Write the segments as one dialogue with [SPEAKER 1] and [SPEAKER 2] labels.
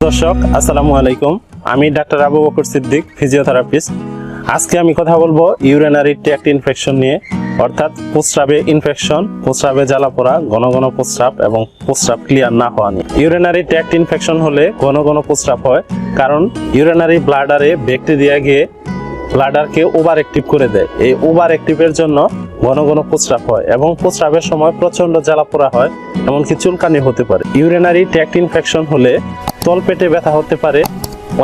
[SPEAKER 1] দর্শক আসসালামু আলাইকুম। আমি ডাক্তার আবু বকর সিদ্দিক, ফিজিওথেরাপিস্ট। আজকে আমি কথা বলবো ইউরিনারি ট্র্যাক্ট ইনফেকশন নিয়ে, অর্থাৎ প্রস্রাবে ইনফেকশন, প্রস্রাবে জ্বালা পোড়া, ঘন ঘন প্রস্রাব এবং প্রস্রাব ক্লিয়ার না হওয়া নিয়ে। ইউরিনারি ট্র্যাক্ট ইনফেকশন হলে ঘন ঘন প্রস্রাব হয়, কারণ ইউরিনারি ব্লাডারে ব্যাকটেরিয়া গিয়ে ব্লাডারকে ওভার অ্যাক্টিভ করে দেয়। এই ওভার অ্যাক্টিভের জন্য ঘন ঘন প্রস্রাব হয় এবং প্রস্রাবের সময় প্রচন্ড জ্বালা পোড়া হয়, এমনকি চুলকানি হতে পারে। ইউরিনারি ট্র্যাক্ট ইনফেকশন হলে তলপেটে ব্যথা হতে পারে,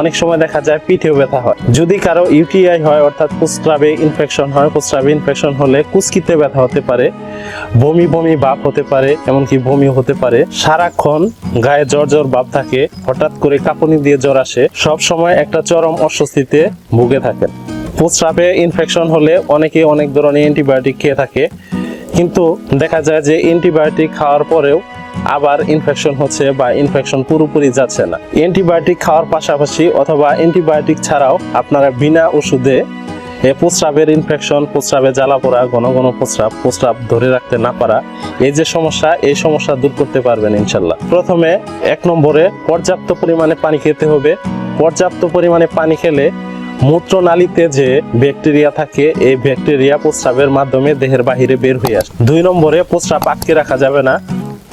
[SPEAKER 1] অনেক সময় দেখা যায় পিঠেও ব্যথা হয়। যদি কারো ইউটিআই হয়, অর্থাৎ প্রস্রাবে ইনফেকশন হয়, প্রস্রাবে ইনফেকশন হলে কুস্কিতে ব্যথা হতে পারে, বমি বমি ভাব হতে পারে, এমনকি বমিও হতে পারে। সারাক্ষণ গায়ে জ্বর জ্বর ভাব থাকে, হঠাৎ করে কাঁপুনি দিয়ে জ্বর আসে, সব সময় একটা চরম অস্বস্তিতে ভুগে থাকেন। প্রস্রাবে ইনফেকশন হলে অনেকে অনেক ধরনের অ্যান্টিবায়োটিক খেয়ে থাকে, কিন্তু দেখা যায় যে অ্যান্টিবায়োটিক খাওয়ার পরেও আবার ইনফেকশন হচ্ছে বা ইনফেকশন পুরোপুরি যাচ্ছে না। অ্যান্টিবায়োটিক খাওয়ার পাশাপাশি অথবা অ্যান্টিবায়োটিক ছাড়াও আপনারা বিনা ওষুধে প্রস্রাবের ইনফেকশন, প্রস্রাবে জ্বালা পোড়া, ঘন ঘন প্রস্রাব ধরে রাখতে না পারা, এই যে সমস্যা, এই সমস্যা দূর করতে পারবেন ইনশাল্লাহ। প্রথমে 1 নম্বরে পর্যাপ্ত পরিমাণে পানি খেতে হবে। পর্যাপ্ত পরিমাণে পানি খেলে মূত্রনালীতে যে ব্যাকটেরিয়া থাকে, এই ব্যাকটেরিয়া প্রস্রাবের মাধ্যমে দেহের বাহিরে বের হয়ে আসে। 2 নম্বরে প্রস্রাব আটকে রাখা যাবে না।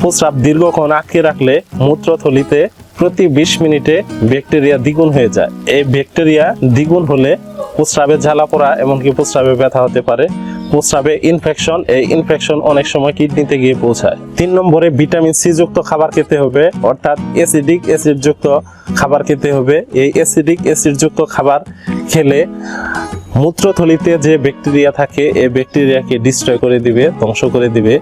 [SPEAKER 1] প্রস্রাব দীর্ঘক্ষণ আটকে রাখলে মূত্রথলিতে প্রতি 20 মিনিটে ব্যাকটেরিয়া দ্বিগুণ হয়ে যায়। এই ব্যাকটেরিয়া দ্বিগুণ হলে প্রস্রাবে জ্বালা পোড়া, এমনকি প্রস্রাবে ব্যথা হতে পারে। প্রস্রাবে ইনফেকশন, এই ইনফেকশন অনেক সময় কিডনিতে গিয়ে পৌঁছায়। 3 নম্বরে ভিটামিন সি যুক্ত খাবার খেতে হবে, অর্থাৎ অ্যাসিডিক অ্যাসিড যুক্ত খাবার খেতে হবে। এই অ্যাসিডিক অ্যাসিড যুক্ত খাবার খেলে মূত্রথলিতে যে ব্যাকটেরিয়া থাকে, এই ব্যাকটেরিয়াকে ডিস্ট্রয় করে দিবে, ধ্বংস করে দিবে।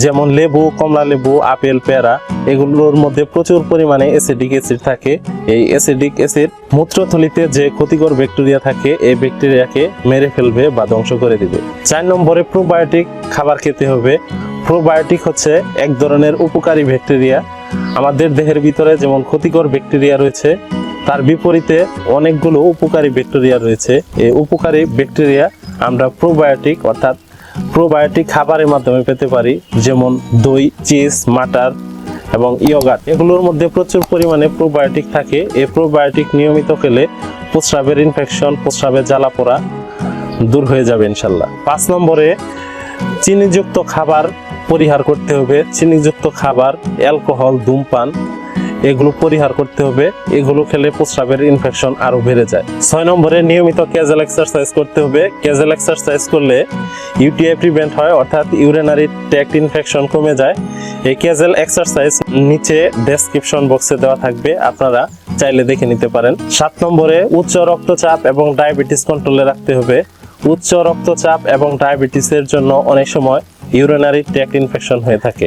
[SPEAKER 1] যেমন লেবু, কমলা লেবু, আপেল, পেয়ারা, এগুলোর মধ্যে প্রচুর পরিমাণে অ্যাসিডিক অ্যাসিড থাকে। এই অ্যাসিডিক অ্যাসিড মূত্রথলিতে যে ক্ষতিকর ব্যাকটেরিয়া থাকে, এই ব্যাকটেরিয়াকে মেরে ফেলবে বা ধ্বংস করে দিবে। 4 নম্বরে প্রোবায়োটিক খাবার খেতে হবে। প্রোবায়োটিক হচ্ছে এক ধরনের উপকারী ব্যাকটেরিয়া। আমাদের দেহের ভিতরে যেমন ক্ষতিকর ব্যাকটেরিয়া রয়েছে, তার বিপরীতে অনেকগুলো উপকারী ব্যাকটেরিয়া রয়েছে। এই উপকারী ব্যাকটেরিয়া আমরা প্রোবায়োটিক, অর্থাৎ প্রোবায়োটিক খাবারের মাধ্যমে পেতে পারি। যেমন দই, চিজ, মাটার এবং ইয়োগার্ট, এগুলোর মধ্যে প্রচুর পরিমাণে প্রোবায়োটিক থাকে। এই প্রোবায়োটিক নিয়মিত খেলে প্রস্রাবের ইনফেকশন, প্রস্রাবের জ্বালা পোড়া দূর হয়ে যাবে ইনশাল্লাহ। 5 নম্বরে চিনিযুক্ত খাবার পরিহার করতে হবে। চিনিযুক্ত খাবার, অ্যালকোহল, ধূমপান, এগুলো পরিহার করতে হবে। এগুলো খেলে প্রস্রাবের ইনফেকশন আরো বেড়ে যায়। 6 নম্বরে নিয়মিত ক্যাজুয়াল এক্সারসাইজ করতে হবে। ক্যাজুয়াল এক্সারসাইজ করলে ইউটিআই প্রিভেন্ট হয়, অর্থাৎ ইউরিনারি ট্র্যাক্ট ইনফেকশন কমে যায়। এই ক্যাজুয়াল এক্সারসাইজ নিচে ডেসক্রিপশন বক্সে দেওয়া থাকবে, আপনারা চাইলে দেখে নিতে পারেন। 7 নম্বরে উচ্চ রক্তচাপ এবং ডায়াবেটিস কন্ট্রোলে রাখতে হবে। উচ্চ রক্তচাপ এবং ডায়াবেটিসের জন্য অনেক সময় ইউরিনারি ট্র্যাক্ট ইনফেকশন হয়ে থাকে।